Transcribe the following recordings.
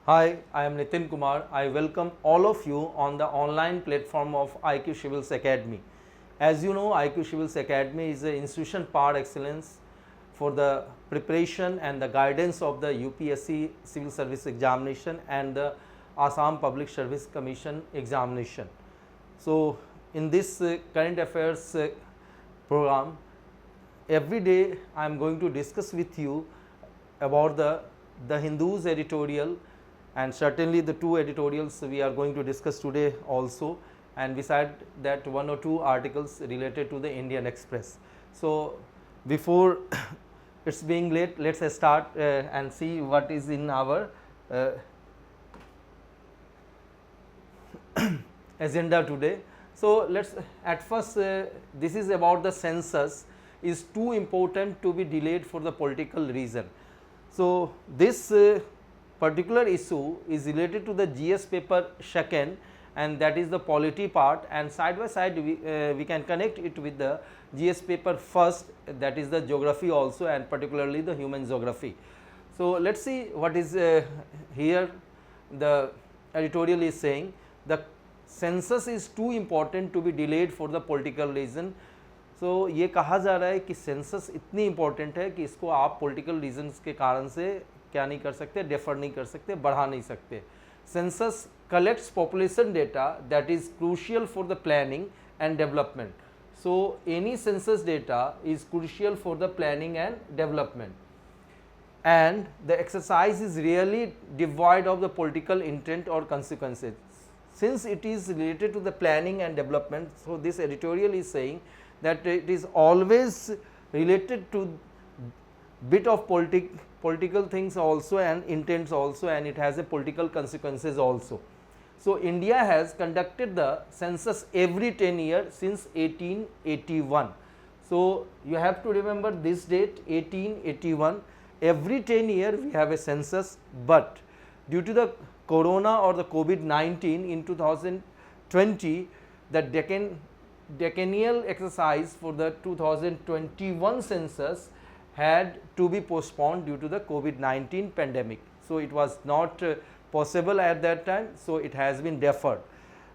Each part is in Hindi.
Hi, I am Nitin Kumar. I welcome all of you on the online platform of IQ Civils Academy. As you know, IQ Civils Academy is an institution par excellence for the preparation and the guidance of the UPSC Civil Service Examination and the Assam Public Service Commission Examination. So, in this current affairs program, every day I am going to discuss with you about the Hindu's editorial, and certainly the two editorials we are going to discuss today also, and beside that one or two articles related to the Indian Express. So before it's being late, let's start and see what is in our agenda today. So let's at first this is about the census is too important to be delayed for the political reason. So this particular issue is related to the GS paper second, and that is the polity part, and side by side we can connect it with the GS paper first, that is the geography also, and particularly the human geography. So let's see what is here. The editorial is saying the census is too important to be delayed for the political reason. So ये कहा जा रहा है कि सेंसस इतनी इम्पोर्टेंट है कि इसको आप पॉलिटिकल रीजंस के कारण से क्या नहीं कर सकते, डेफर नहीं कर सकते, बढ़ा नहीं सकते. Census collects population data that is crucial for the planning and development. So any census data is crucial for the planning and development, and the exercise is really devoid of the political intent or consequences. Since it is related to the planning and development, so this editorial is saying that it is always related to bit of political things also and intents also, and it has a political consequences also. So India has conducted the census every 10 years since 1881. So you have to remember this date, 1881. Every 10 years we have a census, but due to the corona or the COVID-19 in 2020, the decennial exercise for the 2021 census had to be postponed due to the COVID-19 pandemic. So it was not possible at that time, so it has been deferred.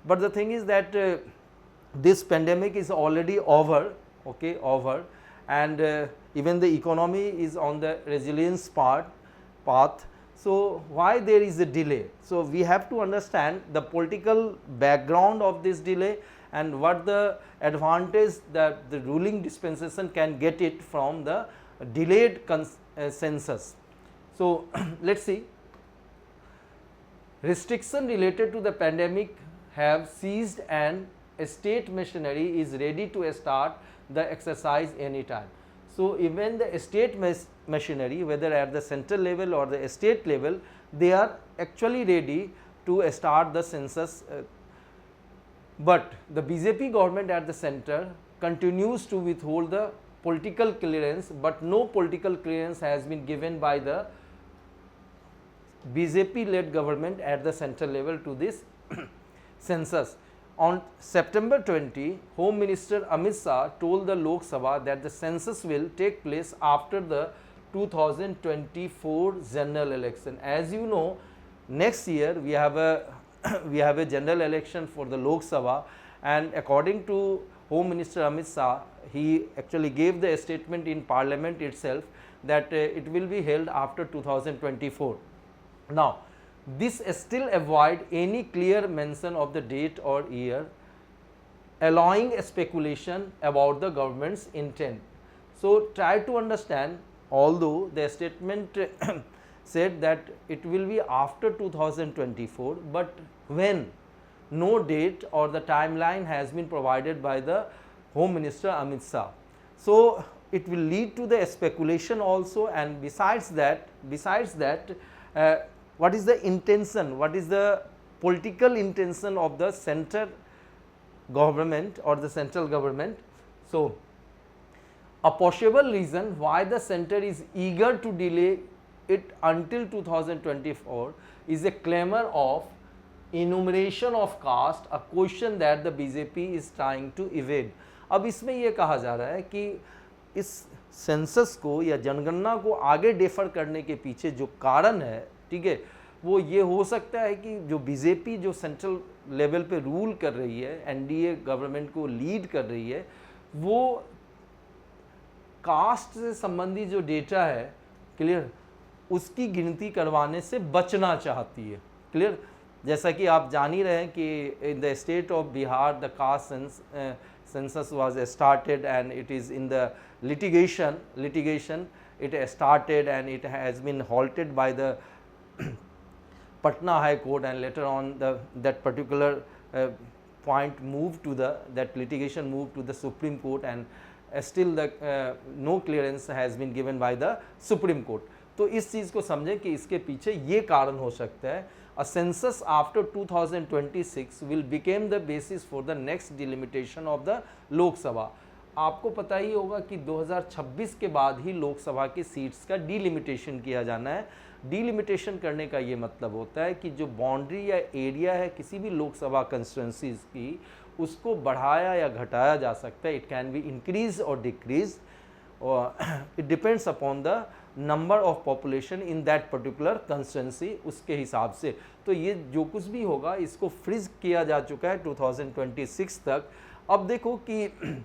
But the thing is that this pandemic is already over, okay, over, and even the economy is on the resilience path. So why there is a delay? So we have to understand the political background of this delay and what the advantage that the ruling dispensation can get it from the delayed census. So let's see. Restriction related to the pandemic have ceased, and state machinery is ready to start the exercise anytime. So even the state machinery, whether at the central level or the state level, they are actually ready to start the census. But the BJP government at the center continues to withhold the political clearance, but no political clearance has been given by the BJP led government at the central level to this census. On September 20, Home Minister Amit Shah told the Lok Sabha that the census will take place after the 2024 general election. As you know, next year we have a general election for the Lok Sabha, and according to Home Minister Amit Shah, he actually gave the statement in Parliament itself that it will be held after 2024. Now, this still avoid any clear mention of the date or year, allowing speculation about the government's intent. So try to understand, although the statement said that it will be after 2024, but when? No date or the timeline has been provided by the Home Minister Amit Shah. So it will lead to the speculation also, and besides that, what is the intention, what is the political intention of the center government or the central government? So a possible reason why the center is eager to delay it until 2024 is a clamor of enumeration of caste, a question that the BJP is trying to evade. अब इसमें ये कहा जा रहा है कि इस सेंसस को या जनगणना को आगे डेफर करने के पीछे जो कारण है, ठीक है, वो ये हो सकता है कि जो बीजेपी जो सेंट्रल लेवल पे रूल कर रही है, एनडीए गवर्नमेंट को लीड कर रही है, वो कास्ट से संबंधी जो डेटा है, क्लियर, उसकी गिनती करवाने से बचना चाहती है। क्लियर, जैसा कि आप जान ही रहे हैं कि in the state of Bihar the caste census was started and it is in the litigation it started and it has been halted by the Patna High Court, and later on that particular point moved to that litigation moved to the Supreme Court, and still the no clearance has been given by the Supreme Court. तो इस चीज़ को समझें कि इसके पीछे ये कारण हो सकता है. A census after 2026 will become the basis for the next delimitation of the लोक सभा. आपको पता ही होगा कि 2026 के बाद ही लोकसभा की सीट्स का डिलिमिटेशन किया जाना है. डिलिमिटेशन करने का ये मतलब होता है कि जो बाउंड्री या एरिया है किसी भी लोकसभा कंस्टिट्यूंसीज की, उसको बढ़ाया या घटाया जा सकता है. इट कैन बी इंक्रीज और decrease, it depends upon the number of population in that particular constituency, उसके हिसाब से. तो ये जो कुछ भी होगा इसको फ्रीज किया जा चुका है 2026 तक. अब देखो कि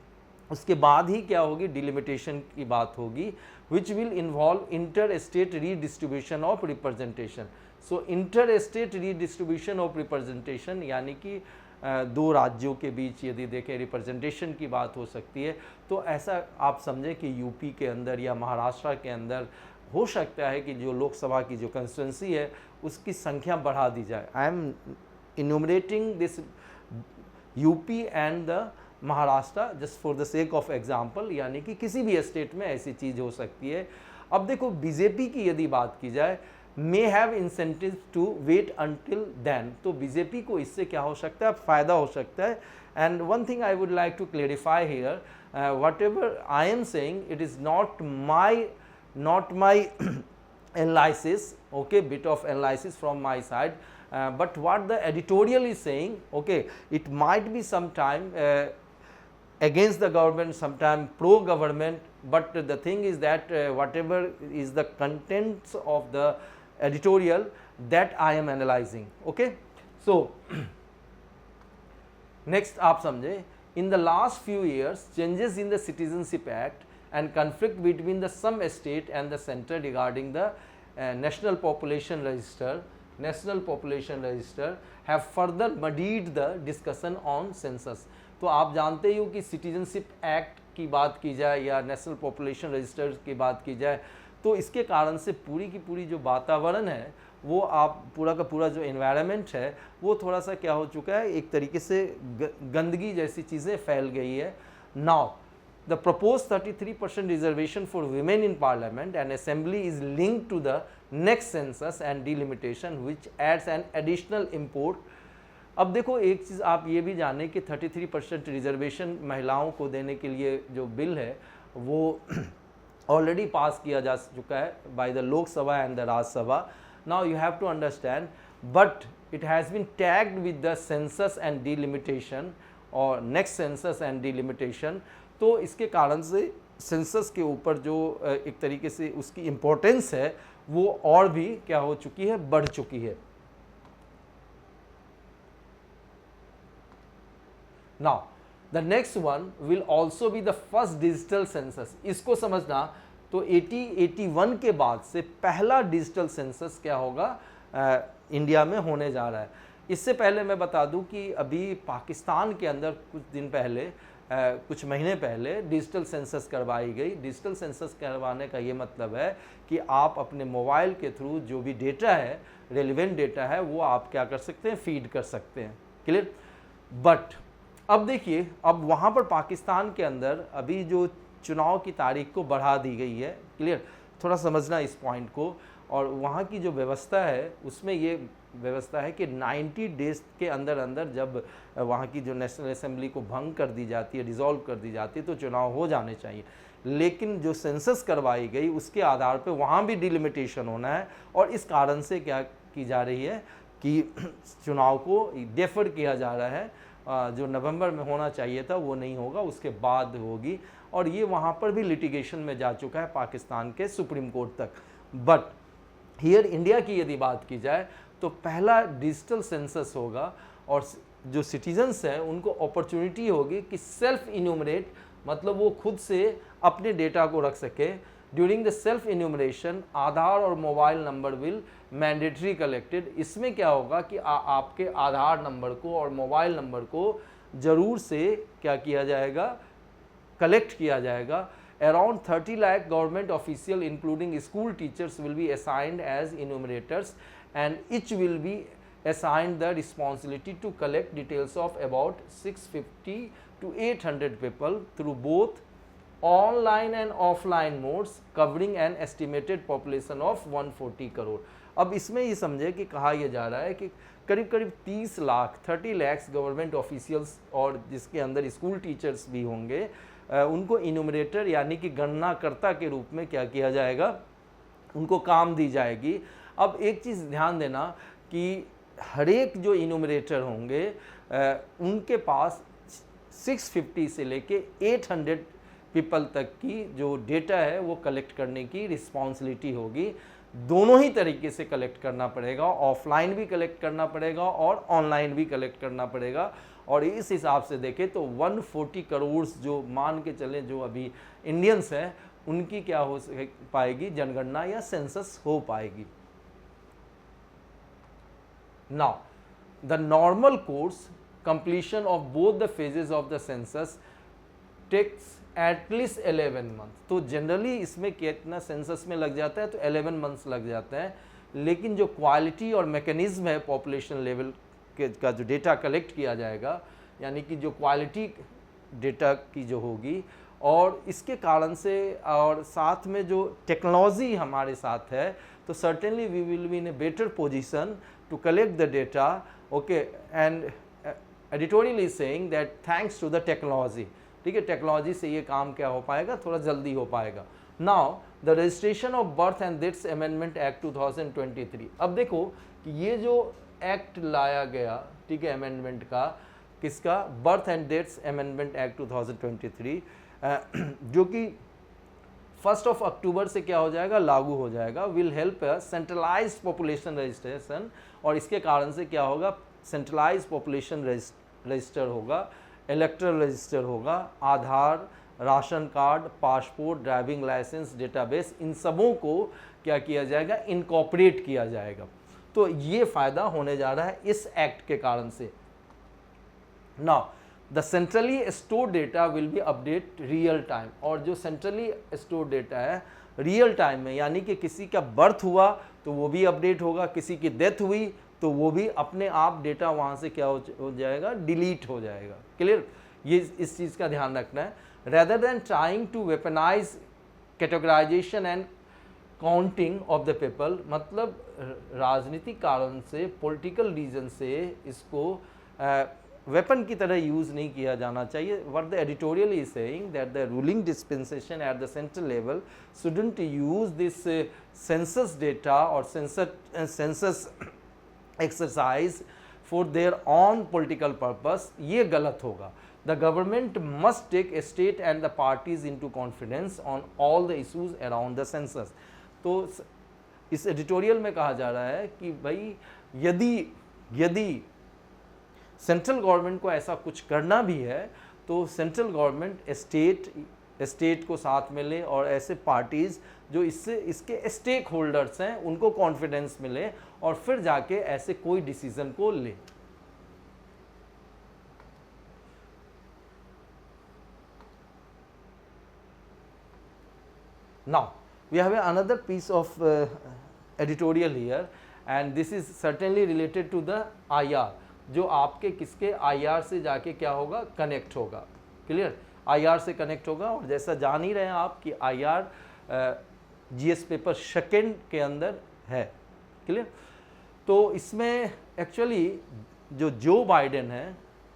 उसके बाद ही क्या होगी, डिलिमिटेशन की बात होगी, which will involve inter state redistribution of representation. So inter state redistribution of representation यानी कि दो राज्यों के बीच यदि देखें रिप्रेजेंटेशन की बात हो सकती है, तो ऐसा आप समझें कि यूपी के अंदर या महाराष्ट्र के अंदर हो सकता है कि जो लोकसभा की जो कंस्टिट्यूंसी है उसकी संख्या बढ़ा दी जाए. I am enumerating this UP and the Maharashtra just for the sake of example, यानी कि किसी भी स्टेट में ऐसी चीज़ हो सकती है. अब देखो बीजेपी की यदि बात की जाए, may have incentive to wait until then, तो बीजेपी को इससे क्या हो सकता है, फ़ायदा हो सकता है. And one thing I would like to clarify here, whatever I am saying it is not my analysis, okay, bit of analysis from my side, but what the editorial is saying, okay, it might be sometime against the government, sometime pro government, but the thing is that whatever is the contents of the editorial that I am analyzing. Okay, so next आप समझे, in the last few years changes in the Citizenship Act and conflict between the some state and the center regarding the national population register have further muddied the discussion on census. तो आप जानते ही हो कि सिटीजनशिप एक्ट की बात की जाए या नेशनल पॉपुलेशन रजिस्टर की बात की जाए, तो इसके कारण से पूरी की पूरी जो वातावरण है वो आप पूरा का पूरा जो एनवायरनमेंट है वो थोड़ा सा क्या हो चुका है, एक तरीके से गंदगी जैसी चीज़ें फैल गई है. Now the proposed 33% reservation for women in parliament and assembly is linked to the next census and delimitation which adds an additional import. अब देखो एक चीज़ आप ये भी जाने कि 33% रिजर्वेशन महिलाओं को देने के लिए जो बिल है वो ऑलरेडी पास किया जा चुका है by the Lok Sabha and the Rajya Sabha. Now you have to understand, but it has been tagged with the census and delimitation और नेक्स्ट सेंसस एंड डिलिमिटेशन. तो इसके कारण से सेंसस के ऊपर जो एक तरीके से उसकी इम्पोर्टेंस है वो और भी क्या हो चुकी है, बढ़ चुकी है. Now the next one will also be the first digital census. इसको समझना, तो 81 के बाद से पहला डिजिटल सेंसस क्या होगा इंडिया में होने जा रहा है. इससे पहले मैं बता दूं कि अभी पाकिस्तान के अंदर कुछ दिन पहले कुछ महीने पहले डिजिटल सेंसस करवाई गई. डिजिटल सेंसस करवाने का ये मतलब है कि आप अपने मोबाइल के थ्रू जो भी डेटा है, रेलिवेंट डेटा है, वो आप क्या कर सकते हैं, फीड कर सकते हैं. क्लियर. बट अब देखिए, अब वहाँ पर पाकिस्तान के अंदर अभी जो चुनाव की तारीख को बढ़ा दी गई है. क्लियर, थोड़ा समझना इस पॉइंट को. और वहाँ की जो व्यवस्था है उसमें ये व्यवस्था है कि 90 डेज के अंदर अंदर जब वहाँ की जो नेशनल असेंबली को भंग कर दी जाती है, डिसॉल्व कर दी जाती है, तो चुनाव हो जाने चाहिए. लेकिन जो सेंसस करवाई गई उसके आधार पे वहाँ भी डिलिमिटेशन होना है, और इस कारण से क्या की जा रही है कि चुनाव को डेफर किया जा रहा है. जो नवंबर में होना चाहिए था वो नहीं होगा, उसके बाद होगी. और ये वहाँ पर भी लिटिगेशन में जा चुका है पाकिस्तान के सुप्रीम कोर्ट तक. बट हियर इंडिया की यदि बात की जाए तो पहला डिजिटल सेंसस होगा और जो सिटीजन्स हैं उनको अपॉर्चुनिटी होगी कि सेल्फ इन्यूमरेट, मतलब वो खुद से अपने डेटा को रख सके। ड्यूरिंग द सेल्फ इन्यूमरेशन आधार और mobile number will mandatory collected. इसमें क्या होगा कि आपके आधार नंबर को और मोबाइल नंबर को ज़रूर से क्या किया जाएगा, कलेक्ट किया जाएगा। Around 30 lakh government official including school teachers will be assigned as enumerators and each will be assigned the responsibility to collect details of about 650 to 800 people through both online and offline modes covering an estimated population of 140 crore. अब इसमें ये समझे कि कहा यह जा रहा है कि करीब करीब 30 लाख 30 lakhs गवर्नमेंट ऑफिशियल्स और जिसके अंदर स्कूल टीचर्स भी होंगे, उनको इन्यूमरेटर यानी कि गणनाकर्ता के रूप में क्या किया जाएगा, उनको काम दी जाएगी। अब एक चीज़ ध्यान देना कि हर एक जो इन्यूमरेटर होंगे उनके पास 650 से लेके 800 पीपल तक की जो डेटा है वो कलेक्ट करने की रिस्पॉन्सिबिलिटी होगी। दोनों ही तरीके से कलेक्ट करना पड़ेगा, ऑफलाइन भी कलेक्ट करना पड़ेगा और ऑनलाइन भी कलेक्ट करना पड़ेगा। और इस हिसाब से देखें तो 140 करोड़ जो मान के चलें जो अभी इंडियंस हैं उनकी क्या हो पाएगी, जनगणना या सेंसस हो पाएगी। Now the normal course completion of both the phases of the census takes at least 11 month. तो जनरली इसमें कितना सेंसस में लग जाता है, तो 11 मंथ्स लग जाते हैं। लेकिन जो क्वालिटी और मैकेनिज्म है पॉपुलेशन लेवल का जो डेटा कलेक्ट किया जाएगा, यानी कि जो क्वालिटी डेटा की जो होगी और इसके कारण से और साथ में जो टेक्नोलॉजी हमारे साथ है, तो certainly we will be in a better position to collect the data. Okay, and editorial is saying that thanks to the technology, ठीक है, टेक्नोलॉजी से ये काम क्या हो पाएगा, थोड़ा जल्दी हो पाएगा। Now the registration of birth and deaths amendment act 2023। अब देखो कि ये जो एक्ट लाया गया, ठीक है, अमेंडमेंट का, किसका, birth and deaths amendment act 2023, जो कि 1 अक्टूबर से क्या हो जाएगा, लागू हो जाएगा। Will help centralized population registration, और इसके कारण से क्या होगा, सेंट्रलाइज्ड पॉपुलेशन रजिस्टर होगा, इलेक्टरल रजिस्टर होगा, Aadhaar, ration card, passport, driving licence, database, इन सबों को क्या किया जाएगा, इनकॉर्पोरेट किया जाएगा। तो ये फ़ायदा होने जा रहा है इस एक्ट के कारण से। Now the centrally store data will be update real time, और जो सेंट्रली स्टोर डेटा है रियल टाइम में, यानी कि किसी का बर्थ हुआ तो वो भी अपडेट होगा, किसी की डेथ हुई तो वो भी अपने आप डेटा वहाँ से क्या हो जाएगा, डिलीट हो जाएगा। क्लियर, ये इस चीज़ का ध्यान रखना है। Rather than trying to weaponize categorization and counting of the people, मतलब राजनीतिक कारण से, पॉलिटिकल रीजन से इसको वेपन की तरह यूज़ नहीं किया जाना चाहिए। What the editorial is saying that the ruling dispensation at the central level shouldn't use this census data और census exercise for their own political purpose. ये गलत होगा। The government must take state and the parties into confidence on all the issues around the census. तो इस एडिटोरियल में कहा जा रहा है कि भाई यदि सेंट्रल गवर्नमेंट को ऐसा कुछ करना भी है तो सेंट्रल गवर्नमेंट स्टेट को साथ में ले और ऐसे पार्टीज़ जो इसके स्टेक होल्डर्स हैं उनको कॉन्फिडेंस मिले और फिर जाके ऐसे कोई डिसीजन को ले। Now we have another piece of editorial here and this is certainly related to the IR, जो आपके किसके IR से जाके क्या होगा, कनेक्ट होगा। क्लियर, IR से कनेक्ट होगा। और जैसा जान ही रहे हैं आप कि IR GS पेपर सेकेंड के अंदर है। क्लियर, तो इसमें एक्चुअली जो बाइडेन है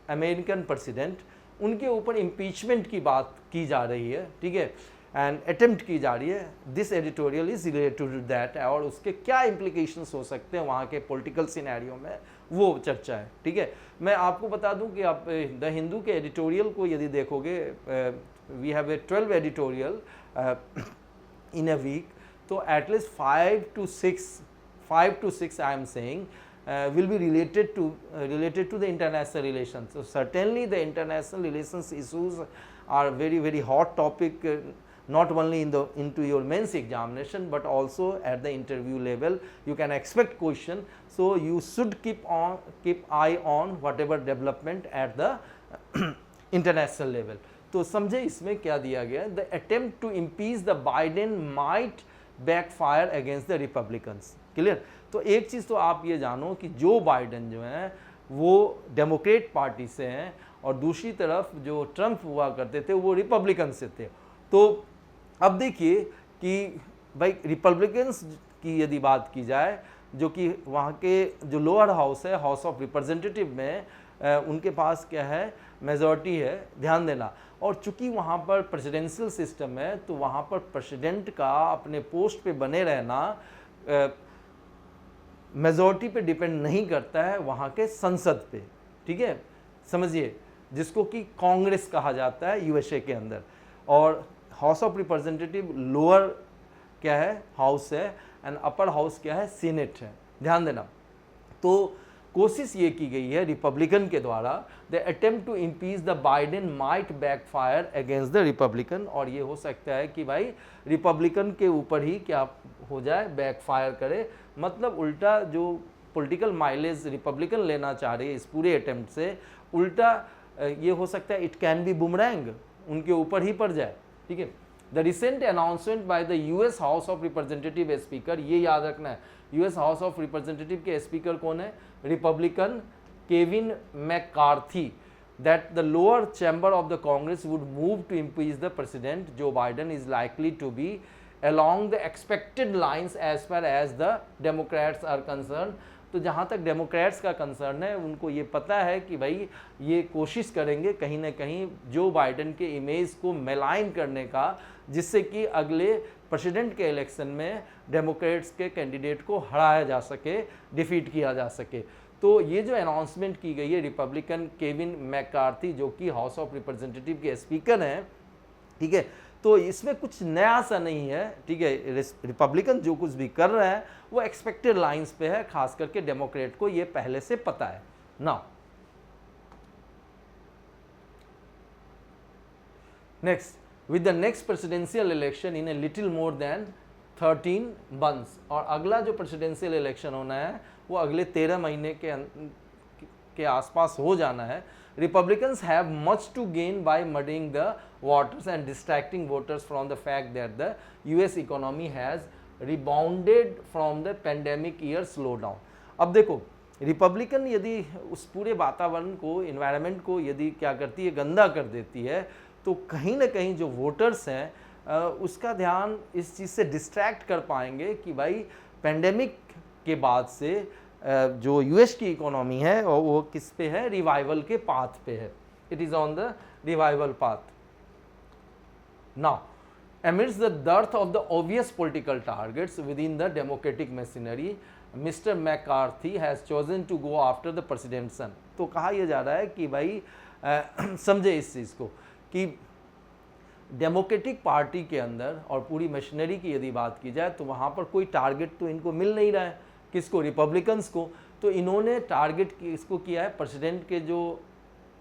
अमेरिकन प्रेसिडेंट, उनके ऊपर इम्पीचमेंट की बात की जा रही है, ठीक है, एंड अटेम्प्ट की जा रही है। This editorial is related to that, और उसके क्या इम्प्लीकेशंस हो सकते हैं वहाँ के पॉलिटिकल सिनेरियो में, वो चर्चा है। ठीक है, मैं आपको बता दूं कि आप द हिंदू के एडिटोरियल को यदि देखोगे, we have a 12 editorial in a week, तो at least 5 to 6 I am saying will be related to the international relations. So certainly the international relations issues are very hot topic, not only into your mains examination but also at the interview level. You can expect question, so you should keep eye on whatever development at the international level. तो समझे इसमें क्या दिया गया, the attempt to impeach the Biden might backfire against the Republicans. Clear. तो एक चीज़ तो आप ये जानो कि जो बाइडेन जो है वो डेमोक्रेट पार्टी से हैं और दूसरी तरफ जो ट्रंप हुआ करते थे वो रिपब्लिकन से थे. तो अब देखिए कि भाई रिपब्लिकन्स की यदि बात की जाए, जो कि वहाँ के जो लोअर हाउस है, हाउस ऑफ रिप्रेजेंटेटिव में उनके पास क्या है, मेजॉरिटी है, ध्यान देना. और चूंकि वहाँ पर प्रेसिडेंशियल सिस्टम है तो वहाँ पर प्रेसिडेंट का अपने पोस्ट पे बने रहना मेजॉरिटी पे डिपेंड नहीं करता है, वहाँ के संसद पे. ठीक है, समझिए, जिसको कि कांग्रेस कहा जाता है यूएसए के अंदर. और हाउस ऑफ रिप्रेजेंटेटिव लोअर क्या है, हाउस है, एंड अपर हाउस क्या है, सीनेट है. ध्यान देना. तो कोशिश ये की गई है रिपब्लिकन के द्वारा, the attempt to impeach the Biden might backfire against the Republican. और ये हो सकता है कि भाई रिपब्लिकन के ऊपर ही क्या हो जाए, बैकफायर करे. मतलब उल्टा जो पॉलिटिकल माइलेज रिपब्लिकन लेना चाह रही है इस पूरे अटेम्प्ट से, उल्टा ये हो सकता है इट कैन बी बुमरैंग, उनके ऊपर ही पड़ जाए. ठीक है. The recent announcement by the US house of representative speaker, ये याद रखना है, यूएस हाउस ऑफ रिप्रेजेंटेटिव के स्पीकर कौन है, Republican Kevin McCarthy, that the lower chamber of the Congress would move to impeach the President Joe Biden is likely to be along the expected lines as far as the Democrats are concerned. तो जहाँ तक डेमोक्रेट्स का कंसर्न है, उनको ये पता है कि भाई ये कोशिश करेंगे कहीं ना कहीं जो बाइडेन के इमेज को मेलाइन करने का, जिससे कि अगले प्रेसिडेंट के इलेक्शन में डेमोक्रेट्स के कैंडिडेट को हराया जा सके, डिफीट किया जा सके. तो ये जो अनाउंसमेंट की गई है रिपब्लिकन केविन मैकार्थी, जो कि हाउस ऑफ रिप्रेजेंटेटिव के स्पीकर हैं, ठीक है, तो इसमें कुछ नया सा नहीं है. ठीक है, रिपब्लिकन जो कुछ भी कर रहे हैं वो एक्सपेक्टेड लाइंस पे है, खास करके डेमोक्रेट को ये पहले से पता है. Now next, with the next presidential election in a little more than 13 months, और अगला जो प्रेसिडेंशियल इलेक्शन होना है वो अगले 13 महीने के आसपास हो जाना है. Republicans have much to gain by muddying the waters and distracting voters from the fact that the US economy has rebounded from the pandemic year slowdown. अब देखो, रिपब्लिकन यदि उस पूरे वातावरण को, इन्वायरमेंट को यदि क्या करती है, गंदा कर देती है, तो कहीं ना कहीं जो वोटर्स हैं उसका ध्यान इस चीज़ से डिस्ट्रैक्ट कर पाएंगे कि भाई पेंडेमिक के बाद से जो यूएस की इकोनॉमी है वो किस पे है, रिवाइवल के पाथ पे है. It is on the revival path. Now amidst the dearth of the obvious political targets within the democratic machinery, Mr. McCarthy has chosen to go after the president's son. तो कहा यह जा रहा है कि भाई समझे इस चीज़ को कि डेमोक्रेटिक पार्टी के अंदर और पूरी मशीनरी की यदि बात की जाए तो वहाँ पर कोई टारगेट तो इनको मिल नहीं रहा है. किसको, रिपब्लिकन्स को. तो इन्होंने टारगेट इसको किया है प्रेसिडेंट के जो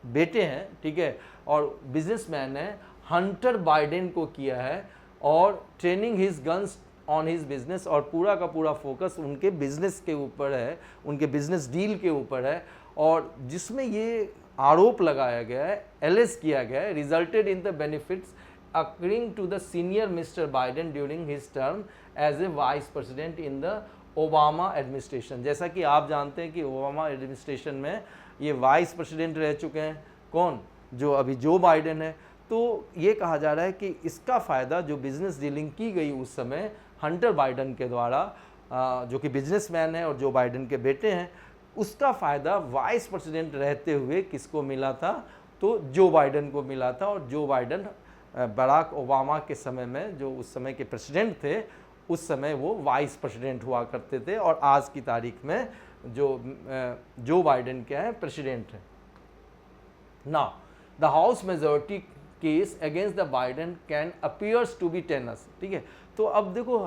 बेटे हैं, ठीक है, और बिजनेसमैन है, हंटर बाइडेन को किया है, और training his guns on his business, और पूरा का पूरा फोकस उनके बिजनेस के ऊपर है, उनके बिजनेस डील के ऊपर है. और जिसमें ये आरोप लगाया गया है, एलेज किया गया है, resulted in the benefits accruing to the senior mister Biden during his term as a vice president in the Obama administration. जैसा कि आप जानते हैं कि ओबामा एडमिनिस्ट्रेशन में ये वाइस प्रेसिडेंट रह चुके हैं, कौन, जो अभी जो बाइडेन है. तो ये कहा जा रहा है कि इसका फ़ायदा जो बिजनेस डीलिंग की गई उस समय हंटर बाइडेन के द्वारा, जो कि बिजनेसमैन है और जो बाइडेन के बेटे हैं, उसका फ़ायदा वाइस प्रेसिडेंट रहते हुए किसको मिला था, तो जो बाइडेन को मिला था. और जो बाइडेन बराक ओबामा के समय में, जो उस समय के प्रेसिडेंट थे, उस समय वो वाइस प्रेसिडेंट हुआ करते थे, और आज की तारीख में जो बाइडेन क्या है, प्रेसिडेंट है. Now the house majority case against the Biden can appears to be tenuous. ठीक है, तो अब देखो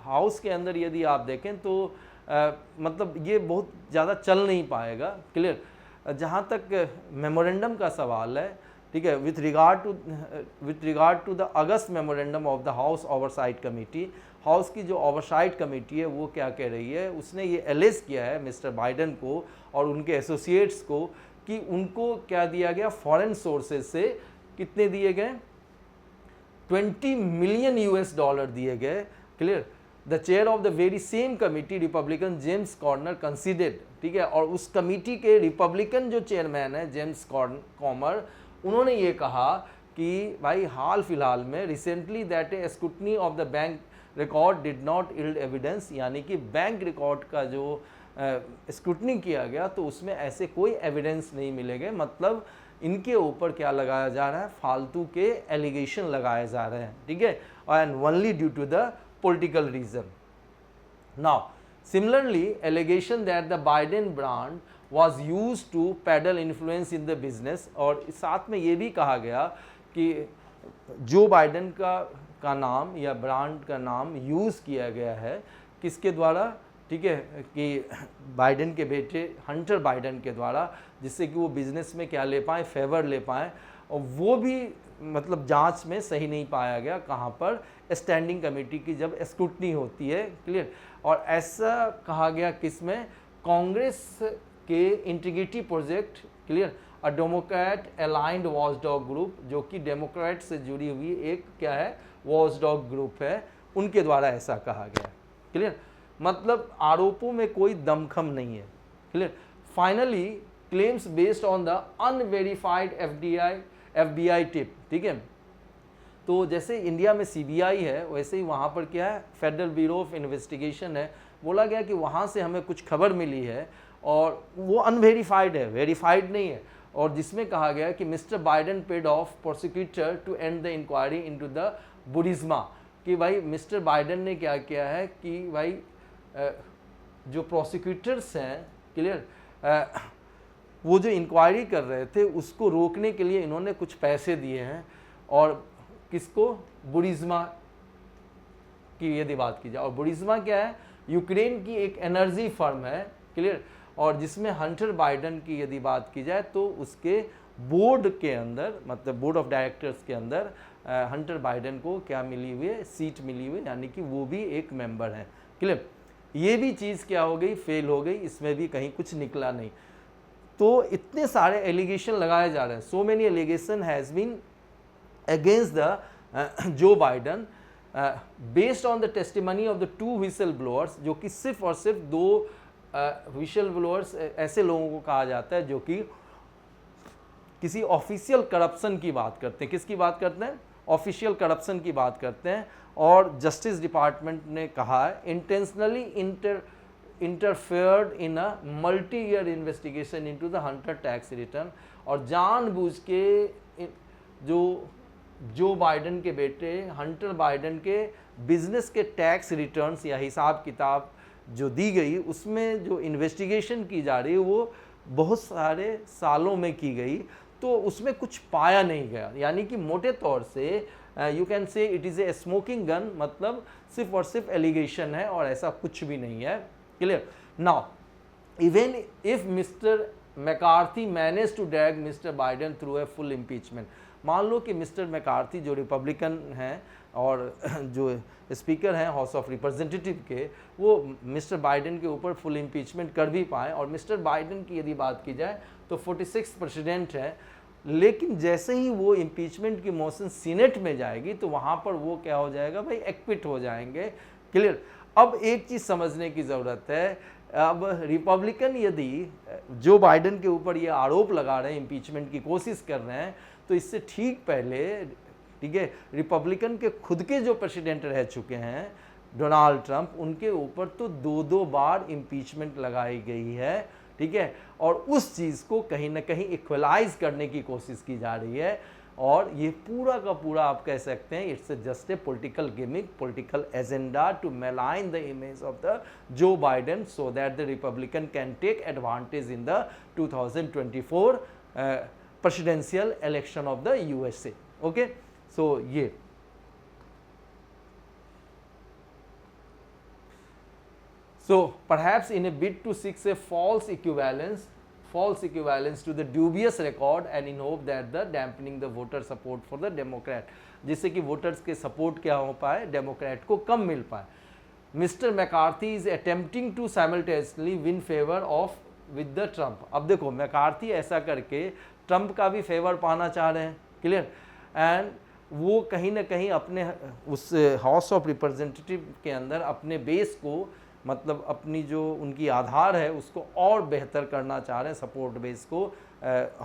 हाउस के अंदर यदि आप देखें तो मतलब ये बहुत ज़्यादा चल नहीं पाएगा। क्लियर। जहाँ तक मेमोरेंडम का सवाल है, ठीक है, with regard to the August memorandum of the house oversight committee, house की जो ओवरसाइट कमेटी है वो क्या कह रही है, उसने ये एलेज किया है मिस्टर बाइडेन को और उनके एसोसिएट्स को कि उनको क्या दिया गया, फॉरेन सोर्सेज से कितने दिए गए, 20 मिलियन US डॉलर दिए गए। Clear. The chair of the very same committee Republican James corner considered, ठीक है, और उस कमिटी के रिपब्लिकन जो चेयरमैन है जेम्स कॉर्नर, उन्होंने ये कहा कि भाई हाल फिलहाल में recently that A scrutiny of the bank record did not yield evidence, यानी कि बैंक रिकॉर्ड का जो स्क्रूटनी किया गया तो उसमें ऐसे कोई एविडेंस नहीं मिलेंगे। मतलब इनके ऊपर क्या लगाया जा रहा है, फालतू के एलिगेशन लगाए जा रहे हैं, ठीक है, and only due to the political reason. Now similarly allegation that the Biden brand was used to peddle influence in the business, और साथ में ये भी कहा गया कि जो बाइडेन का नाम या ब्रांड का नाम यूज़ किया गया है किसके द्वारा, ठीक है, कि बाइडेन के बेटे हंटर बाइडेन के द्वारा, जिससे कि वो बिजनेस में क्या ले पाएँ, फेवर ले पाएँ, और वो भी मतलब जांच में सही नहीं पाया गया। कहाँ पर, स्टैंडिंग कमेटी की जब स्क्रूटनी होती है। क्लियर। और ऐसा कहा गया किसमें, कांग्रेस के इंटीग्रिटी प्रोजेक्ट, क्लियर, अ डेमोक्रेट अलाइंड वॉचडॉग ग्रुप, जो कि डेमोक्रेट से जुड़ी हुई एक क्या है, वॉचडॉग ग्रुप है, उनके द्वारा ऐसा कहा गया। क्लियर। मतलब आरोपों में कोई दमखम नहीं है। Clear. Finally claims based on the unverified FBI tip, ठीक है। तो जैसे इंडिया में CBI है वैसे ही वहाँ पर क्या है, फेडरल ब्यूरो ऑफ इन्वेस्टिगेशन है। बोला गया कि वहाँ से हमें कुछ खबर मिली है और वो अनवेरीफाइड है, वेरीफाइड नहीं है, और जिसमें कहा गया कि mister Biden paid off prosecutor to end the inquiry into the Burisma, कि भाई मिस्टर बाइडेन ने क्या किया है कि भाई जो प्रोसिक्यूटर्स हैं, क्लियर, वो जो इंक्वायरी कर रहे थे उसको रोकने के लिए इन्होंने कुछ पैसे दिए हैं, और किसको, बुरिज्मा की यदि बात की जाए, और बुरिज्मा क्या है, यूक्रेन की एक एनर्जी फर्म है। क्लियर। और जिसमें हंटर बाइडेन की यदि बात की जाए तो उसके बोर्ड के अंदर, मतलब बोर्ड ऑफ डायरेक्टर्स के अंदर हंटर बाइडेन को क्या मिली हुई है, सीट मिली हुई है, यानी कि वो भी एक मेंबर हैं। क्लियर। ये भी चीज़ क्या हो गई, फेल हो गई, इसमें भी कहीं कुछ निकला नहीं। तो इतने सारे एलिगेशन लगाए जा रहे हैं, so many allegation has been against the Joe Biden based on the testimony of the 2 whistleblowers, जो कि सिर्फ और सिर्फ 2 व्हिसल ब्लोअर्स ऐसे लोगों को कहा जाता है जो कि किसी ऑफिशियल करप्शन की बात करते हैं। किसकी बात करते हैं, ऑफिशियल करप्शन की बात करते हैं। और जस्टिस डिपार्टमेंट ने कहा है intentionally interfered in a multi year investigation into the Hunter tax return, और जानबूझ के जो बाइडेन के बेटे हंटर बाइडेन के बिजनेस के टैक्स रिटर्न्स या हिसाब किताब जो दी गई, उसमें जो इन्वेस्टिगेशन की जा रही है वो बहुत सारे सालों में की गई, तो उसमें कुछ पाया नहीं गया। यानी कि मोटे तौर से you can say it is A smoking gun, मतलब सिर्फ और सिर्फ एलिगेशन है और ऐसा कुछ भी नहीं है। Clear. Now even if mister McCarthy manage to drag mister Biden through a full impeachment, मान लो कि मिस्टर मैकार्थी जो रिपब्लिकन हैं और जो स्पीकर हैं हाउस ऑफ रिप्रेजेंटेटिव के, वो मिस्टर बाइडेन के ऊपर फुल इम्पीचमेंट कर भी पाएँ, और मिस्टर बाइडेन की यदि बात की जाए तो 46 प्रेसिडेंट है, लेकिन जैसे ही वो इम्पीचमेंट की मोशन सीनेट में जाएगी तो वहाँ पर वो क्या हो जाएगा भाई, एक्विट हो जाएंगे। क्लियर। अब एक चीज़ समझने की ज़रूरत है, अब रिपब्लिकन यदि जो बाइडेन के ऊपर ये आरोप लगा रहे हैं, इम्पीचमेंट की कोशिश कर रहे हैं, तो इससे ठीक पहले, ठीक है, रिपब्लिकन के खुद के जो प्रेसिडेंट रह चुके हैं डोनाल्ड ट्रंप, उनके ऊपर तो 2-2 बार इम्पीचमेंट लगाई गई है। ठीक है, और उस चीज़ को कहीं ना कहीं इक्वलाइज करने की कोशिश की जा रही है, और ये पूरा का पूरा आप कह सकते हैं it's just a political gimmick, political agenda to malign the image of the Joe Biden so that the Republican can take advantage in the 2024 presidential election of the USA। Okay, so ये So perhaps in a bid to seek a false equivalence to the dubious record and in hope that the dampening the voter support for the Democrat, जिससे कि वोटर्स के सपोर्ट क्या हो पाए, डेमोक्रेट को कम मिल पाए. Mister McCarthy is attempting to simultaneously win favour of with the Trump. अब देखो मैकार्थी ऐसा करके ट्रंप का भी फेवर पाना चाह रहे हैं, क्लियर, एंड वो कहीं ना कहीं अपने उस हाउस ऑफ रिप्रेजेंटेटिव के अंदर अपने बेस को, मतलब अपनी जो उनकी आधार है उसको और बेहतर करना चाह रहे हैं, सपोर्ट बेस को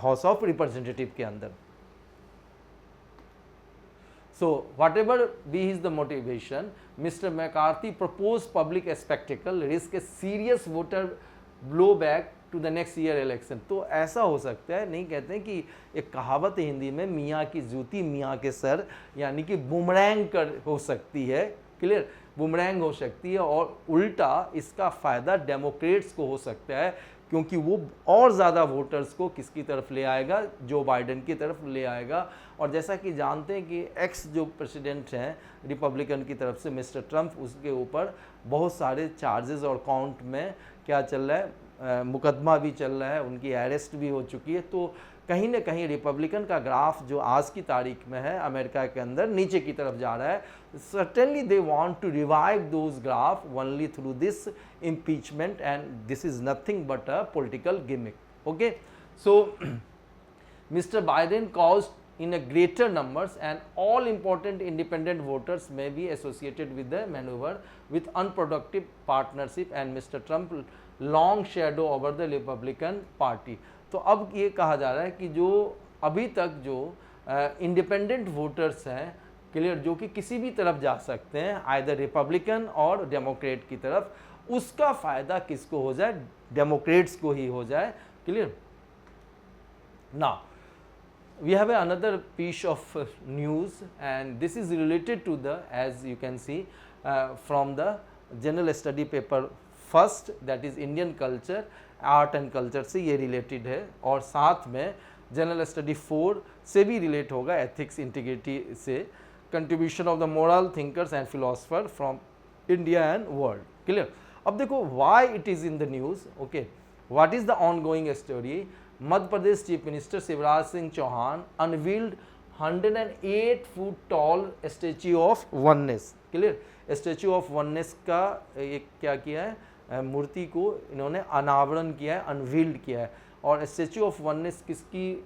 हाउस ऑफ रिप्रेजेंटेटिव के अंदर. So whatever be his the motivation, Mr. McCarthy proposed public spectacle risk a serious voter blowback to the next year election. तो ऐसा हो सकता है, नहीं कहते हैं कि एक कहावत है हिंदी में, मियाँ की जूती मियाँ के सर, यानी कि बुमरैंग कर हो सकती है, क्लियर, बुमरैंग हो सकती है, और उल्टा इसका फ़ायदा डेमोक्रेट्स को हो सकता है, क्योंकि वो और ज़्यादा वोटर्स को किसकी तरफ ले आएगा, जो बाइडेन की तरफ ले आएगा. और जैसा कि जानते हैं कि एक्स जो प्रेसिडेंट हैं रिपब्लिकन की तरफ से मिस्टर ट्रंप, उसके ऊपर बहुत सारे चार्जेस और काउंट में क्या चल रहा है, मुकदमा भी चल रहा है, उनकी अरेस्ट भी हो चुकी है. तो कहीं ना कहीं रिपब्लिकन का ग्राफ जो आज की तारीख में है अमेरिका के अंदर नीचे की तरफ जा रहा है. Certainly they want to revive those graph only through this impeachment, and this is nothing but a political gimmick. Okay, so Mr. Biden caused in a greater numbers and all important independent voters may be associated with the maneuver with unproductive partnership and Mr. Trump long shadow over the Republican Party. तो अब ये कहा जा रहा है कि जो अभी तक जो इंडिपेंडेंट वोटर्स हैं, क्लियर, जो कि किसी भी तरफ जा सकते हैं, आइदर रिपब्लिकन और डेमोक्रेट की तरफ, उसका फायदा किसको हो जाए, डेमोक्रेट्स को ही हो जाए, clear. Now we have another piece of news and this is related to the, as you can see from the general study paper first, that is Indian culture, art and culture से ये related है, और साथ में जनरल स्टडी 4 से भी रिलेट होगा, एथिक्स इंटीग्रिटी से, contribution of the moral thinkers and philosopher from India and world, clear. अब देखो why it is in the news. Okay, what is the ongoing story. Madhya Pradesh chief minister Shivraj Singh Chouhan unveiled 108 foot tall statue of oneness, clear. Statue of oneness का एक क्या किया है, मूर्ति को इन्होंने अनावरण किया है, अनवील्ड किया है. और स्टैच्यू ऑफ वननेस किसकी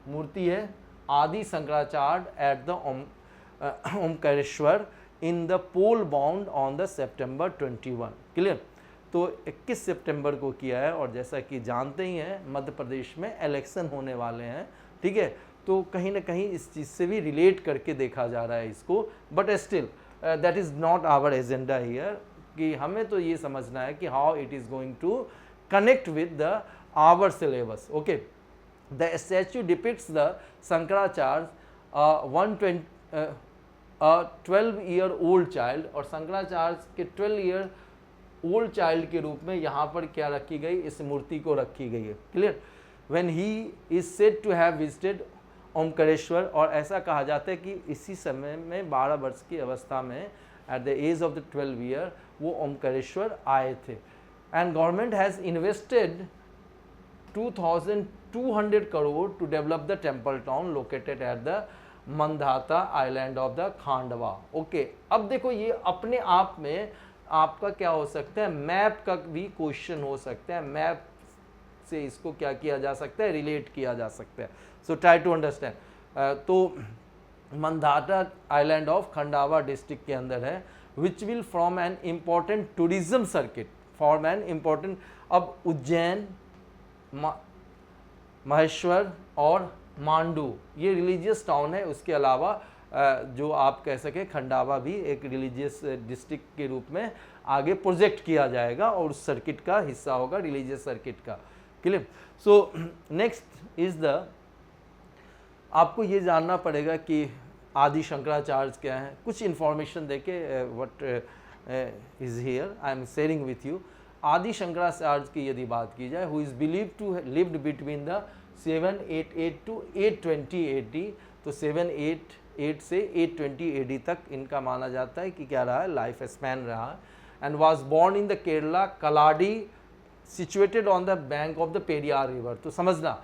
मूर्ति है, Adi Shankaracharya at the Omkareshwar in the poll bound on the September 21, clear. तो 21 सितंबर को किया है, और जैसा कि जानते ही हैं मध्य प्रदेश में इलेक्शन होने वाले हैं, ठीक है. तो कहीं ना कहीं इस चीज़ से भी रिलेट करके देखा जा रहा है इसको, but still that is not our agenda here, कि हमें तो ये समझना है कि how it is going to connect with the our syllabus. Okay, the statue depicts the Shankaracharya 12-year old child, और शंकराचार्य के 12 year ओल्ड चाइल्ड के रूप में यहाँ पर क्या रखी गई, इस मूर्ति को रखी गई है, clear. When he is said to have visited Omkareshwar, और ऐसा कहा जाता है कि इसी समय में 12 वर्ष की अवस्था में at the age of the 12 year वो ओमकारेश्वर आए थे. And government has invested 2200 crore to develop the temple town located at the Mandhata island of the Khandwa. Okay, अब देखो ये अपने आप में आपका क्या हो सकता है, मैप का भी क्वेश्चन हो सकता है, मैप से इसको क्या किया जा सकता है, रिलेट किया जा सकता है. So try to understand. तो Mandhata island of Khandwa district के अंदर है, which will form an important tourism circuit, form an important. अब उज्जैन, महेश्वर और मांडू ये रिलीजियस टाउन है, उसके अलावा जो आप कह सके खंडावा भी एक रिलीजियस डिस्ट्रिक्ट के रूप में आगे प्रोजेक्ट किया जाएगा, और उस सर्किट का हिस्सा होगा, रिलीजियस सर्किट का, clear. So next is the, आपको ये जानना पड़ेगा कि आदि शंकराचार्य क्या है. कुछ इंफॉर्मेशन देके what is here I am sharing with you. Adi Shankaracharya की यदि बात की जाए, who is believe to lived between the 788 to 820 AD. तो 788 से 820 AD तक इनका माना जाता है कि क्या रहा है, लाइफ स्पैन रहा. and was born in the Kerala, Kaladi, situated on the bank of the Periyar river. तो समझना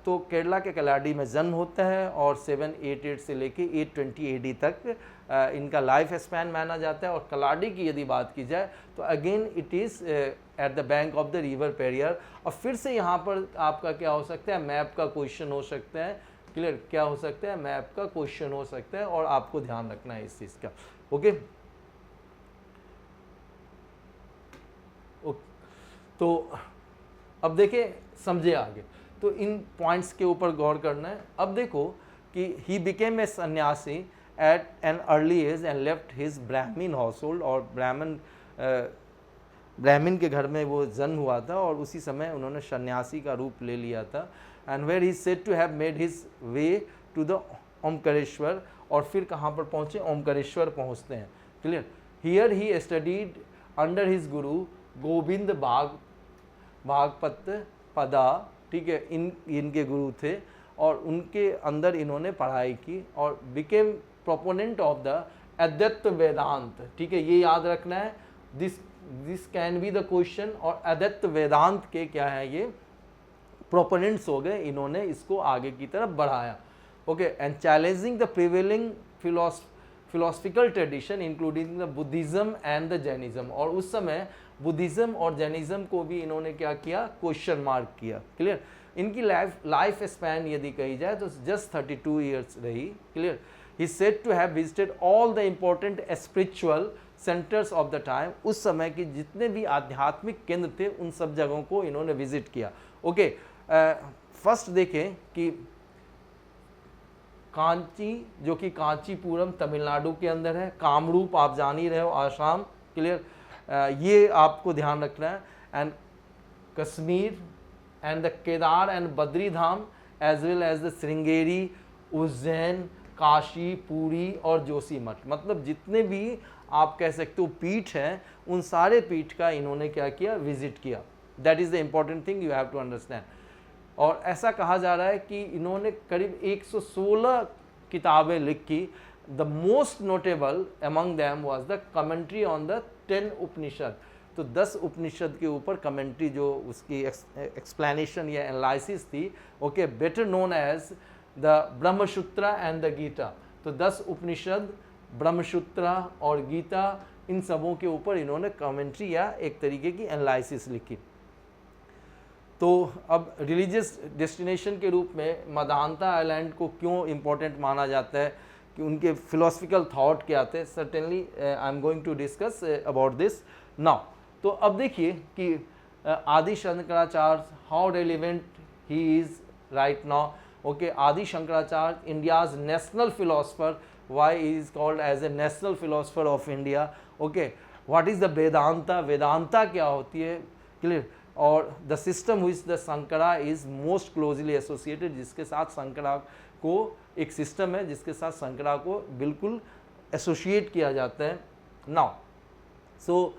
तो केरला के कलाडी में जन्म होता है और 788 से लेके 820 AD तक इनका लाइफ स्पैन माना जाता है। और कलाडी की यदि बात की जाए तो again it is at the bank of the river Periyar. और फिर से यहाँ पर आपका क्या हो सकता है, मैप का क्वेश्चन हो सकता है। क्लियर, क्या हो सकता है, मैप का क्वेश्चन हो सकता है और आपको ध्यान रखना है इस चीज़ का। ओके तो अब देखिए समझे आगे, तो इन पॉइंट्स के ऊपर गौर करना है। अब देखो कि ही became a sannyasi at an early age and left his Brahmin household. और ब्राह्मण के घर में वो जन्म हुआ था और उसी समय उन्होंने सन्यासी का रूप ले लिया था। And where he said to have made his way to the Omkareshwar. और फिर कहाँ पर पहुँचे, ओमकारेश्वर पहुँचते हैं। Clear, here he studied under his guru Govind भागपत पदा। ठीक है, इनके गुरु थे और उनके अंदर इन्होंने पढ़ाई की और became proponent of the Advaita वेदांत। ठीक है, ये याद रखना है, this can be the question. और अद्वैत वेदांत के क्या है, ये प्रोपोनेंट्स हो गए, इन्होंने इसको आगे की तरफ बढ़ाया। Okay, and challenging the prevailing philosophical tradition including the Buddhism and the Jainism. और उस समय बुद्धिज्म और जैनिज्म को भी इन्होंने क्या किया, क्वेश्चन मार्क किया। क्लियर, इनकी लाइफ स्पैन यदि कही जाए तो जस्ट 32 ईयर्स रही। Clear, he said to have visited all the important spiritual centres of the time. उस समय के जितने भी आध्यात्मिक केंद्र थे उन सब जगहों को इन्होंने विजिट किया। ओके, फर्स्ट देखें कि कांची, जो कि कांचीपुरम तमिलनाडु के अंदर है, कामरूप आप जान ही रहे हो आसाम। क्लियर, ये आपको ध्यान रखना है। And Kashmir and the Kedar and Badri Dham as well as the Sringeri, Ujjain, Kashi, Puri और जोशीमठ। मतलब जितने भी आप कह सकते हो पीठ हैं, उन सारे पीठ का इन्होंने क्या किया, विजिट किया। That is the important thing you have to understand. और ऐसा कहा जा रहा है कि इन्होंने करीब 116 किताबें लिखी। The most notable among them was the commentary on the 10 उपनिषद। तो 10 उपनिषद के ऊपर कमेंट्री, जो उसकी एक्सप्लेनेशन या एनालिसिस थी, okay, better known as the Brahma Sutra and the Gita. तो 10 उपनिषद, ब्रह्मसूत्र और गीता, इन सबों के ऊपर इन्होंने कमेंट्री या एक तरीके की एनालिसिस लिखी। तो अब रिलीजियस डेस्टिनेशन के रूप में मदांता आइलैंड को क्यों इम्पोर्टेंट माना जाता है, कि उनके फिलोसफिकल थॉट क्या थे। Certainly I am going to discuss about this now. तो अब देखिए कि Adi Shankaracharya, how relevant he is right now. Okay, Adi Shankaracharya India's national philosopher, why is called as a national philosopher of India. Okay, what is the Vedanta, Vedanta क्या होती है। क्लियर, और the system which the Shankara is most closely associated, जिसके साथ शंकरा को, एक सिस्टम है जिसके साथ शंकरा को बिल्कुल एसोसिएट किया जाता है। नाउ सो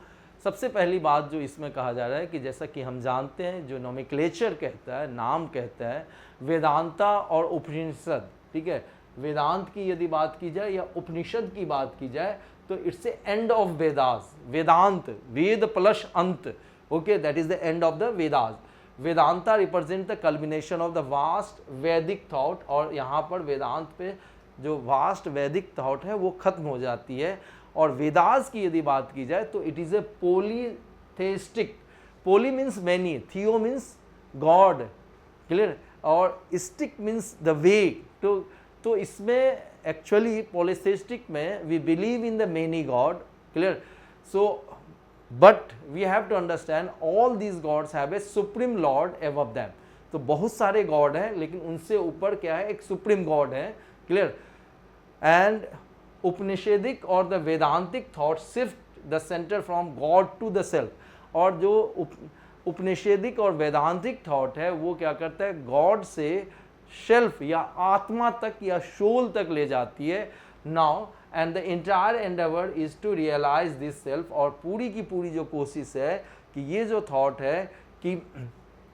सबसे पहली बात जो इसमें कहा जा रहा है कि जैसा कि हम जानते हैं, जो नोमेक्लेचर कहता है, नाम कहता है, वेदांता और उपनिषद। ठीक है, वेदांत की यदि बात की जाए या उपनिषद की बात की जाए तो it's a end of Vedas. Vedanta, Veda plus अंत। Okay, that is the end of the Vedas. Vedanta represent the combination of the vast Vedic thought. और यहाँ पर वेदांत पे जो वास्ट वैदिक थॉट है वो खत्म हो जाती है। और वेदास की यदि बात की जाए तो it is a polytheistic. Poly means many, theo means god. Clear, और स्टिक मीन्स द वे। तो इसमें एक्चुअली पोलीथेइस्टिक में we believe in the many god. Clear, so but we have to understand all these gods have a supreme lord above them. तो बहुत सारे गॉड हैं लेकिन उनसे ऊपर क्या है, एक सुप्रीम गॉड है। क्लियर, एंड उपनिषेदिक और the Vedantic thought shift the centre from god to the self. और जो उपनिषेदिक और वेदांतिक थॉट है वो क्या करता है, गॉड से शेल्फ या आत्मा तक या सोल तक ले जाती है। Now and the entire endeavour is to realise this self. और पूरी की पूरी जो कोशिश है कि ये जो थॉट है कि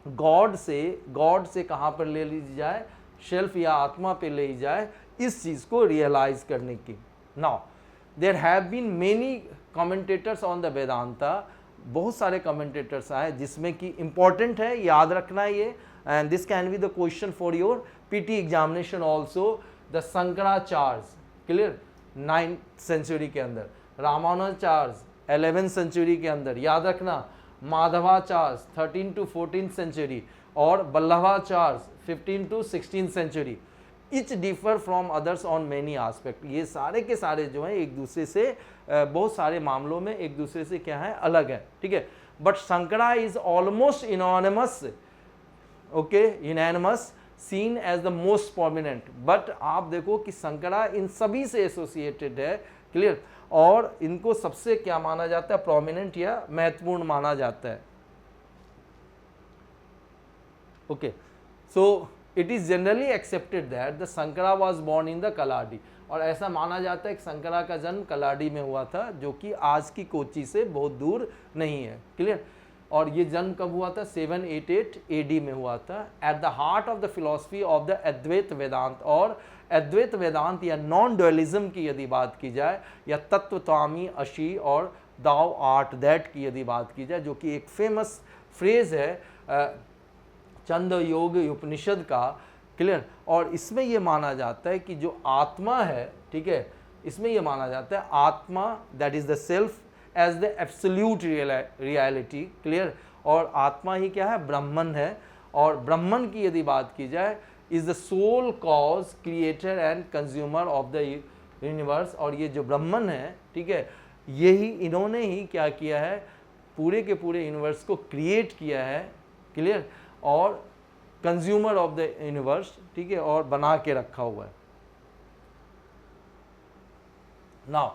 गॉड से कहाँ पर ले ली जाए, शेल्फ या आत्मा पे ले जाए, इस चीज़ को रियलाइज करने की। Now there have been many commentators on the Vedanta, बहुत सारे कमेंटेटर्स आए जिसमें कि इंपॉर्टेंट है, याद रखना है ये, and this can be the question for your PT examination also. The Shankaracharya, clear, 9th century के अंदर, रामानुजाचार्य 11th सेंचुरी के अंदर, याद रखना, माधवाचार्य 13 to 14th सेंचुरी, और Vallabhacharya 15 to 16th century. Each differ from others on many aspect, ये सारे के सारे जो हैं एक दूसरे से बहुत सारे मामलों में एक दूसरे से क्या है, अलग है, ठीक है। But Shankara is almost unanimous, okay, unanimous, seen as the most prominent. But आप देखो कि शंकरा इन सभी से एसोसिएटेड है, क्लियर, और इनको सबसे क्या माना जाता है, प्रोमिनेंट या महत्वपूर्ण माना जाता है, okay. So it is generally accepted that the Shankara was born in the Kalady, और ऐसा माना जाता है कि शंकरा का जन्म कलाडी में हुआ था, जो कि आज की कोची से बहुत दूर नहीं है, क्लियर। और ये जन्म कब हुआ था, 788 AD में हुआ था, at the heart of the philosophy of the Advaita Vedanta. और अद्वैत वेदांत या नॉन डुअलिज्म की यदि बात की जाए, या तत्वत्वामी अशी और दाओ आर्ट दैट की यदि बात की जाए, जो कि एक फेमस फ्रेज है चंद योग उपनिषद का, क्लियर। और इसमें यह माना जाता है कि जो आत्मा है, ठीक है, इसमें यह माना जाता है आत्मा that is the self as the absolute reality, clear. और आत्मा ही क्या है, ब्रह्मन है। और ब्रह्मन की यदि बात की जाए, is the sole cause, creator and consumer of the universe. और ये जो ब्रह्मन है, ठीक है, यही इन्होंने ही क्या किया है, पूरे के पूरे यूनिवर्स को क्रिएट किया है, क्लियर, और कंज्यूमर ऑफ द यूनिवर्स, ठीक है, और बना के रखा हुआ है। Now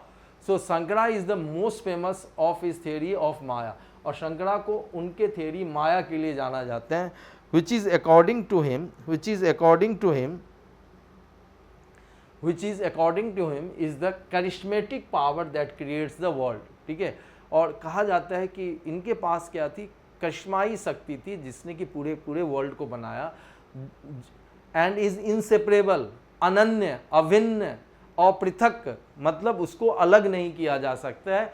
so Shankara is the most famous of his theory of maya, और शंकरा को उनके थियरी माया के लिए जाना जाता है, which is according to him is the charismatic power that creates the world, ठीक है। और कहा जाता है कि इनके पास क्या थी, करिश्माई शक्ति थी जिसने कि पूरे पूरे वर्ल्ड को बनाया, एंड इज इनसेपरेबल, अनन्य, अभिन्न और पृथक, मतलब उसको अलग नहीं किया जा सकता है,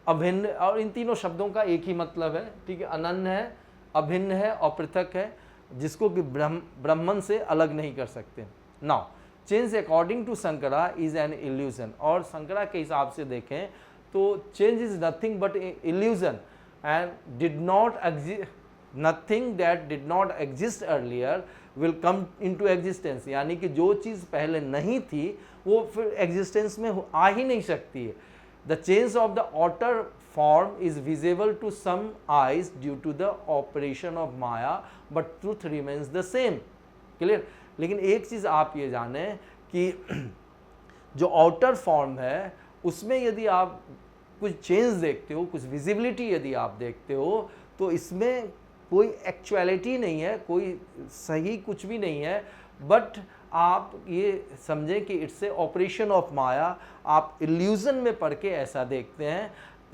अभिन्न, और इन तीनों शब्दों का एक ही मतलब है, ठीक है, अनन्य है, अभिन्न है और पृथक है, जिसको कि ब्रह्मन से अलग नहीं कर सकते। Now change according to Shankara is an illusion, और शंकरा के हिसाब से देखें तो change is nothing but illusion and did not exist, nothing that did not exist earlier will come into existence, यानी कि जो चीज़ पहले नहीं थी वो फिर एग्जिस्टेंस में आ ही नहीं सकती है। The change of the outer form is visible to some eyes due to the operation of Maya, but truth remains the same, clear। लेकिन एक चीज़ आप ये जाने कि जो आउटर फॉर्म है उसमें यदि आप कुछ चेंज देखते हो, कुछ विजिबिलिटी यदि आप देखते हो, तो इसमें कोई एक्चुअलिटी नहीं है, कोई सही कुछ भी नहीं है, बट आप ये समझें कि इट्स ए ऑपरेशन ऑफ माया। आप इल्यूजन में पढ़ के ऐसा देखते हैं,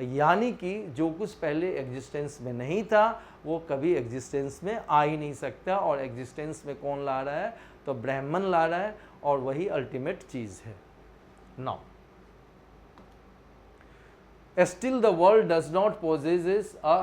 यानी कि जो कुछ पहले एग्जिस्टेंस में नहीं था वो कभी एग्जिस्टेंस में आ ही नहीं सकता, और एग्जिस्टेंस में कौन ला रहा है, तो ब्राह्मण ला रहा है, और वही अल्टीमेट चीज़ है। Now still the world does not possesses a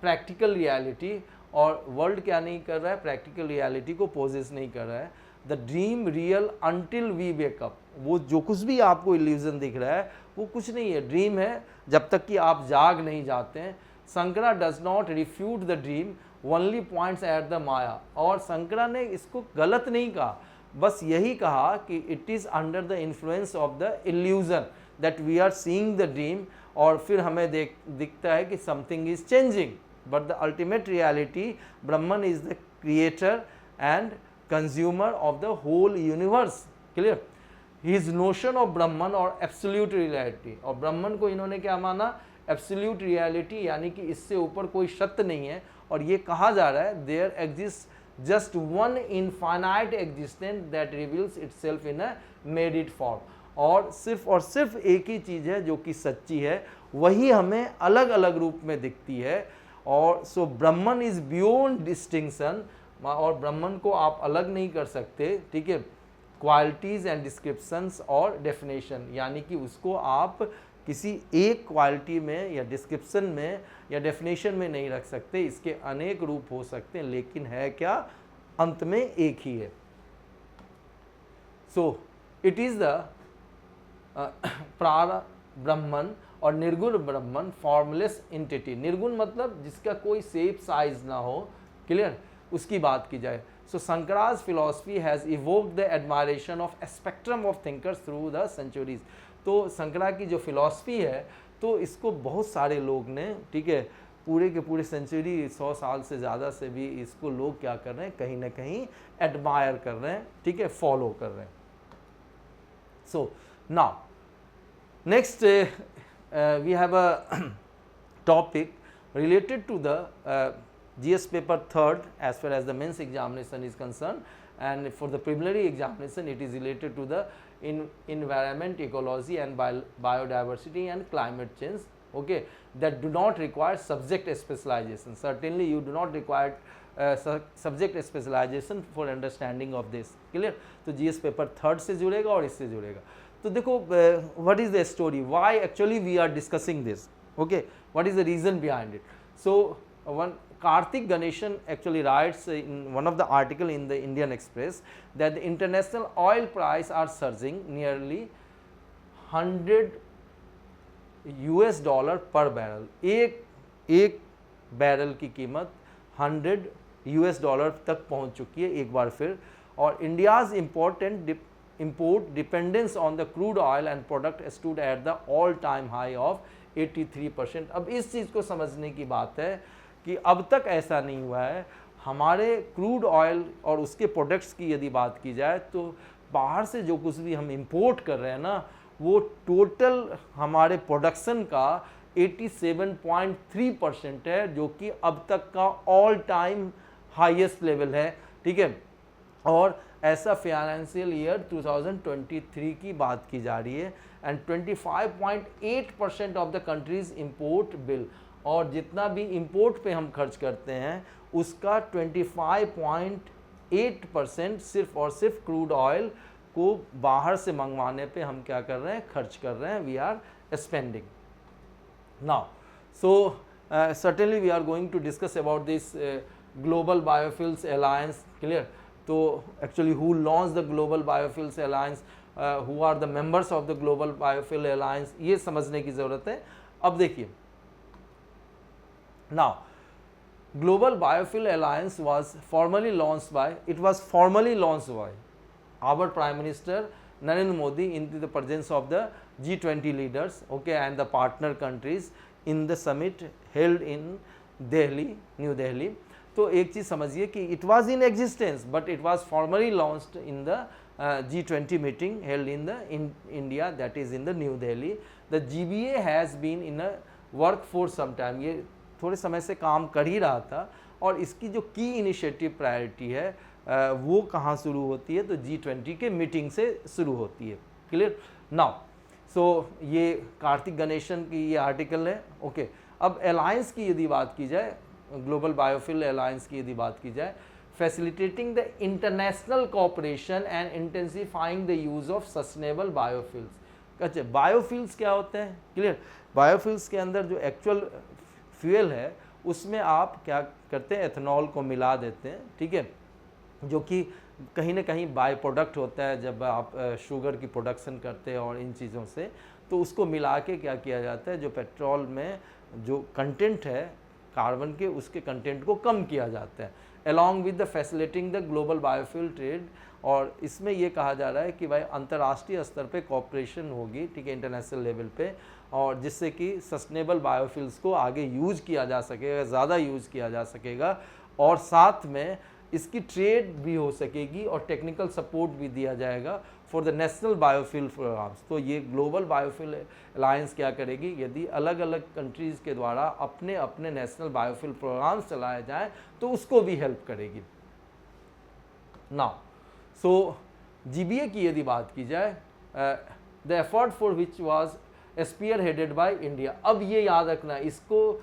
practical reality, और वर्ल्ड क्या नहीं कर रहा है, प्रैक्टिकल रियलिटी को पोजेस नहीं कर रहा है। The dream real until we wake up, वो जो कुछ भी आपको इल्यूजन दिख रहा है वो कुछ नहीं है, ड्रीम है जब तक कि आप जाग नहीं जाते हैं। Shankara does not refute the dream, only points at the maya, और शंकरा ने इसको गलत नहीं कहा, बस यही कहा कि it is under the influence of the illusion that we are seeing the dream, और फिर हमें दिखता है कि something is changing, but the ultimate reality Brahman is the creator and consumer of the whole universe, clear. His notion of Brahman और एब्सोल्यूट रियलिटी, और ब्रह्मन को इन्होंने क्या माना, एब्सोल्यूट रियलिटी, यानी कि इससे ऊपर कोई सत्य नहीं है। और ये कहा जा रहा है there exist just one infinite existence that reveals itself in a mediated form, और सिर्फ एक ही चीज़ है जो कि सच्ची है, वही हमें अलग अलग रूप में दिखती है। और सो ब्रह्मन इज बियॉन्ड डिस्टिंक्शन, और ब्रह्मन को आप अलग नहीं कर सकते, ठीक है, क्वालिटीज़ एंड डिस्क्रिप्शंस और डेफिनेशन, यानी कि उसको आप किसी एक क्वालिटी में या डिस्क्रिप्शन में या डेफिनेशन में नहीं रख सकते, इसके अनेक रूप हो सकते हैं, लेकिन है क्या, अंत में एक ही है। सो इट इज़ द प्रार ब्रह्मन और निर्गुण ब्रह्मन फॉर्मलेस एंटिटी। निर्गुण मतलब जिसका कोई शेप साइज ना हो, क्लियर, उसकी बात की जाए। So Shankara's philosophy has evoked the admiration of spectrum of thinkers through the centuries. तो शंकरा की जो फिलॉसफी है, तो इसको बहुत सारे लोग ने, ठीक है, पूरे के पूरे सेंचुरी 100 साल से ज़्यादा से भी इसको लोग क्या कर रहे हैं, कहीं ना कहीं एडमायर कर रहे हैं, ठीक है, फॉलो कर रहे हैं। So now next we have a topic related to the GS paper 3rd as far as the mains examination is concerned, and for the preliminary examination it is related to the environment, ecology and biodiversity and climate change, okay, that do not require subject specialization. Certainly you do not require subject specialization for understanding of this, clear। तो GS paper 3rd से जुड़ेगा और इससे जुड़ेगा। तो देखो what is the story, why actually we are discussing this, okay, what is the reason behind it. So one Karthik Ganeshan actually writes in one of the article in the Indian Express that the international oil price are surging nearly $100 per barrel। एक बैरल की कीमत $100 तक पहुंच चुकी है एक बार फिर, और India's import dependence on the crude oil and product stood at the all time high of 83%। अब इस चीज़ को समझने की बात है कि अब तक ऐसा नहीं हुआ है। हमारे क्रूड ऑयल और उसके प्रोडक्ट्स की यदि बात की जाए तो बाहर से जो कुछ भी हम इंपोर्ट कर रहे हैं ना, वो टोटल हमारे प्रोडक्शन का 87.3% है, जो कि अब तक का ऑल टाइम हाईएस्ट लेवल है, ठीक है। और ऐसा फाइनेंशियल ईयर 2023 की बात की जा रही है, and 25.8% of the countries import bill, और जितना भी इंपोर्ट पे हम खर्च करते हैं उसका 25.8% सिर्फ और सिर्फ क्रूड ऑयल को बाहर से मंगवाने पे हम क्या कर रहे हैं, खर्च कर रहे हैं, we are spending now. So certainly we are going to discuss about this global biofuels alliance, clear. तो actually who launch the global biofuels alliance, who are the members of the global biofuel alliance, ये समझने की ज़रूरत है। अब देखिए, now global biofuel alliance was formally launched by our Prime Minister Narendra Modi in the presence of the G20 leaders, okay, and the partner countries in the summit held in Delhi, New Delhi। तो एक चीज़ समझिए कि it was in existence but it was formally launched in the G20 meeting held in India, that is in the New Delhi। The GBA has been in a work for some time, ये थोड़े समय से काम कर ही रहा था, और इसकी जो की इनिशिएटिव प्रायोरिटी है वो कहाँ शुरू होती है, तो G20 के मीटिंग से शुरू होती है, क्लियर। नाउ सो ये कार्तिक गणेशन की ये आर्टिकल है, ओके। अब अलायंस की यदि बात की जाए, ग्लोबल बायोफ्यूल अलायंस की यदि बात की जाए, facilitating the international cooperation and intensifying the use of sustainable biofuels. अच्छा, बायोफ्यूल्स क्या होते हैं, क्लियर। बायोफ्यूल्स के अंदर जो एक्चुअल फ्यूल है उसमें आप क्या करते हैं, एथेनॉल को मिला देते हैं, ठीक है, जो कि कहीं ना कहीं बाय प्रोडक्ट होता है जब आप शुगर की प्रोडक्शन करते हैं और इन चीज़ों से, तो उसको मिला के क्या किया जाता है, जो पेट्रोल में जो कंटेंट है कार्बन के, उसके कंटेंट को कम किया जाता है, along with the facilitating the global biofuel trade. और इसमें ये कहा जा रहा है कि भाई अंतर्राष्ट्रीय स्तर पे कॉपरेशन होगी, ठीक है, इंटरनेशनल लेवल पे, और जिससे कि सस्टेनेबल बायोफ्यूल्स को आगे यूज किया जा सकेगा, ज़्यादा यूज किया जा सकेगा, और साथ में इसकी ट्रेड भी हो सकेगी और टेक्निकल सपोर्ट भी दिया जाएगा for the national biofuel programmes. तो ये ग्लोबल बायोफ्यूल अलायंस क्या करेगी, यदि अलग अलग कंट्रीज़ के द्वारा अपने अपने नेशनल बायोफ्यूल प्रोग्राम्स चलाए जाएँ तो उसको भी हेल्प करेगी। नाउ सो GBA की यदि बात की जाए, the effort for which was spearheaded by India. अब ये याद रखना, इसको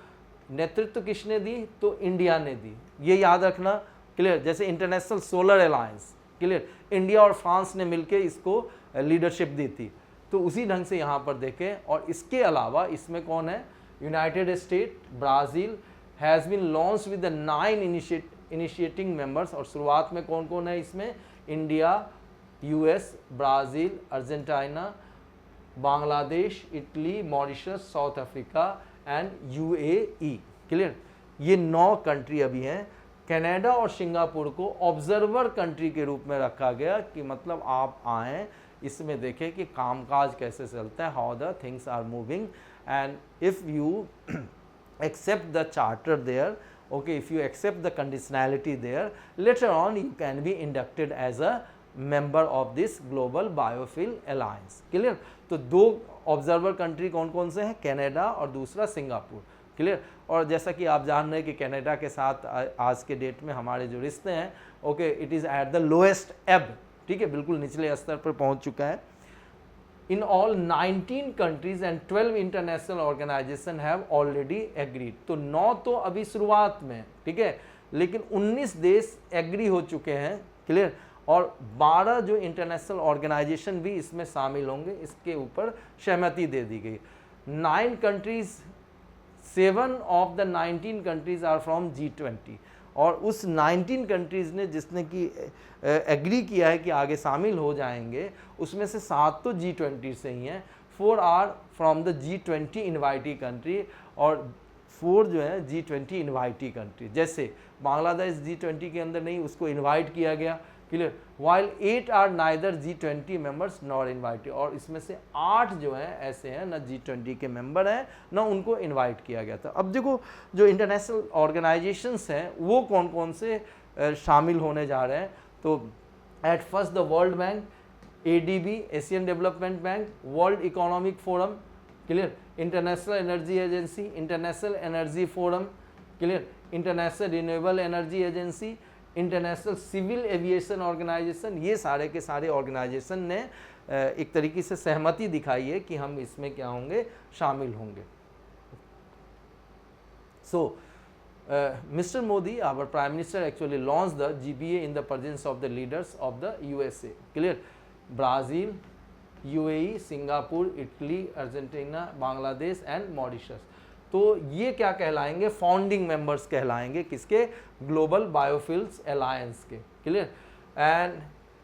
नेतृत्व किसने दी, तो इंडिया ने दी, ये याद रखना, क्लियर। जैसे international solar alliance, clear, India और फ्रांस ने मिलकर इसको लीडरशिप दी थी। तो उसी ढंग से यहाँ पर देखें। और इसके अलावा इसमें कौन है, United State, Brazil has been launch with the 9 initiating members. और शुरुआत में कौन कौन है इसमें, India, US, Brazil, Argentina, Bangladesh, Italy, Mauritius, South Africa and UAE. Clear, ये 9 कंट्री अभी हैं। कनाडा और सिंगापुर को ऑब्जर्वर कंट्री के रूप में रखा गया कि मतलब आप आएँ, इसमें देखें कि कामकाज कैसे चलता है, how the things are moving, and if you accept the charter there, okay, if you accept the conditionality there, later on you can be inducted as a member of this global biofuel alliance। Clear, तो 2 ऑब्जर्वर कंट्री कौन कौन से हैं, कनाडा और दूसरा सिंगापुर। क्लियर, और जैसा कि आप जान रहे हैं कि कनाडा के साथ आज के डेट में हमारे जो रिश्ते हैं, okay, it is at the lowest एब, ठीक है, बिल्कुल निचले स्तर पर पहुंच चुका है। In all 19 countries and 12 international organizations have already agreed। तो 9 तो अभी शुरुआत में, ठीक है, लेकिन 19 देश एग्री हो चुके हैं। क्लियर, और 12 जो इंटरनेशनल ऑर्गेनाइजेशन भी इसमें शामिल होंगे, इसके ऊपर सहमति दे दी गई। 9 countries, 7 of the 19 countries are from G20। और उस 19 कंट्रीज़ ने जिसने कि एग्री किया है कि आगे शामिल हो जाएंगे, उसमें से 7 तो G20 से ही हैं, 4 are from the G20 invitee country, और 4 जो है G20 इनवाइटी कंट्री। जैसे बांग्लादेश G20 के अंदर नहीं, उसको इनवाइट किया गया। Clear, while 8 are neither G20 members not invited. और इसमें से 8 जो हैं ऐसे हैं, ना G20 के मेंबर हैं, ना उनको इनवाइट किया गया था। अब देखो जो इंटरनेशनल ऑर्गेनाइजेशंस हैं वो कौन कौन से शामिल होने जा रहे हैं। तो at first the world bank, ADB, Asian development bank, world economic forum, clear, international energy agency, international energy forum, clear, international renewable energy agency, international civil aviation organisation. ये सारे के सारे ऑर्गेनाइजेशन ने एक तरीके से सहमति दिखाई है कि हम इसमें क्या होंगे, शामिल होंगे। सो Mr. Modi, our Prime Minister, actually launched the GBA in the presence of the leaders of the USA। Clear, Brazil, UAE, Singapore, Italy, Argentina, Bangladesh and Mauritius। तो ये क्या कहलाएंगे, फाउंडिंग मेंबर्स कहलाएंगे, किसके, ग्लोबल बायोफ्यूल्स अलायंस के। Clear, and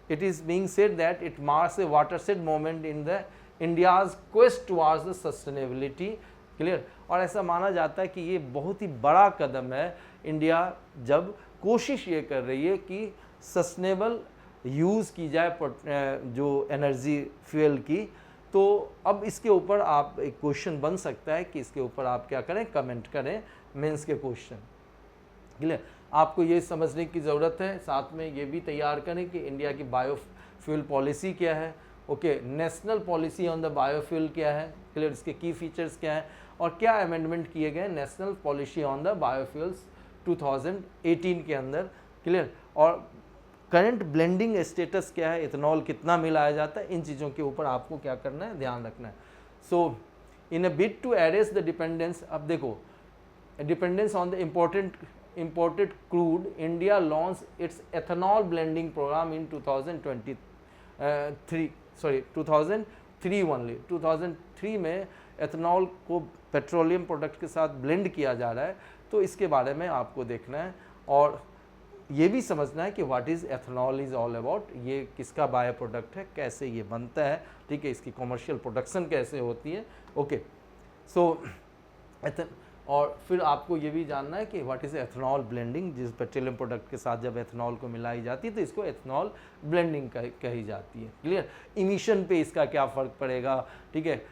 it is being said that it marks A watershed moment in the India's quest towards the sustainability. Clear, और ऐसा माना जाता है कि ये बहुत ही बड़ा कदम है। इंडिया जब कोशिश ये कर रही है कि सस्टेनेबल यूज़ की जाए जो एनर्जी फ्यूल की, तो अब इसके ऊपर आप एक क्वेश्चन बन सकता है कि इसके ऊपर आप क्या करें, कमेंट करें मेंस के क्वेश्चन। क्लियर, आपको ये समझने की ज़रूरत है, साथ में ये भी तैयार करें कि इंडिया की बायोफ्यूल पॉलिसी क्या है, okay, national policy on the biofuel क्या है, क्लियर, इसके की फीचर्स क्या हैं, और क्या अमेंडमेंट किए गए national policy on the biofuels 2018 के अंदर। क्लियर, और करंट ब्लेंडिंग स्टेटस क्या है, इथेनॉल कितना मिलाया जाता है, इन चीज़ों के ऊपर आपको क्या करना है, ध्यान रखना है। So in a bid to arrest the dependence, अब देखो dependence on the imported crude, India launched its ethanol blending program in 2003 only। 2003 में एथेनॉल को पेट्रोलियम प्रोडक्ट के साथ ब्लेंड किया जा रहा है, तो इसके बारे में आपको देखना है और ये भी समझना है कि what is ethanol is all about, ये किसका बायो प्रोडक्ट है, कैसे ये बनता है, ठीक है, इसकी कमर्शियल प्रोडक्शन कैसे होती है। ओके, सो और फिर आपको ये भी जानना है कि व्हाट इज़ एथेनॉल ब्लेंडिंग, जिस पेट्रोलियम प्रोडक्ट के साथ जब एथेनॉल को मिलाई जाती है तो इसको एथेनॉल ब्लेंडिंग कही जाती है। क्लियर, इमिशन पे इसका क्या फ़र्क पड़ेगा, ठीक है,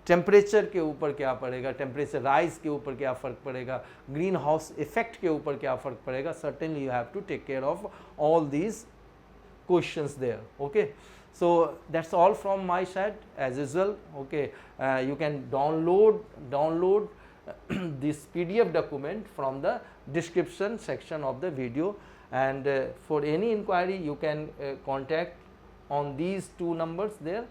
टेम्परेचर के ऊपर क्या पड़ेगा, टेम्परेचर राइज के ऊपर क्या फ़र्क पड़ेगा, ग्रीन हाउस इफेक्ट के ऊपर क्या फ़र्क पड़ेगा। Certainly you have to take care of all these questions there. Okay, so that's all from my side as usual। okay, you can download this PDF document from the description section of the video, and for any inquiry you can contact on these 2 numbers there।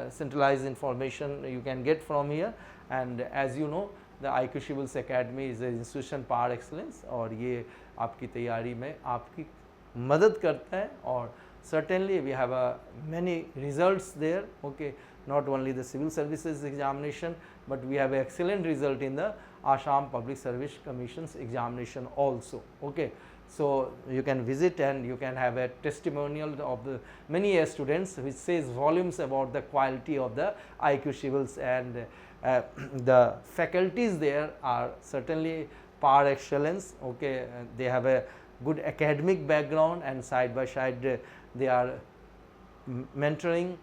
Centralized information you can get from here, and as you know the IQ Civils Academy is an institution par excellence, और ये आपकी तैयारी में आपकी मदद करता है और certainly we have many results there, okay, not only the civil services examination, but we have excellent result in the Assam Public Service Commission's examination also, okay. So you can visit and you can have a testimonial of the many students, which says volumes about the quality of the IQ civils, and the faculties there are certainly par excellence, okay. They have a good academic background, and side by side they are mentoring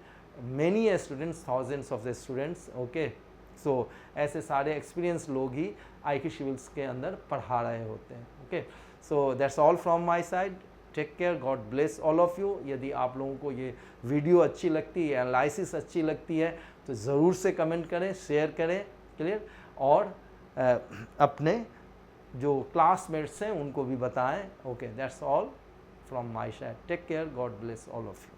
many students, thousands of the students, okay. So ऐसे सारे एक्सपीरियंस लोग ही IQ सिविल्स के अंदर पढ़ा रहे होते हैं, okay. So that's all from my side. Take care, God bless all of you. यदि आप लोगों को ये वीडियो अच्छी लगती है, एनालिसिस अच्छी लगती है, तो ज़रूर से कमेंट करें, शेयर करें, क्लियर. और अपने जो क्लासमेट्स हैं उनको भी बताएं, okay. That's all from my side. Take care, God bless all of you.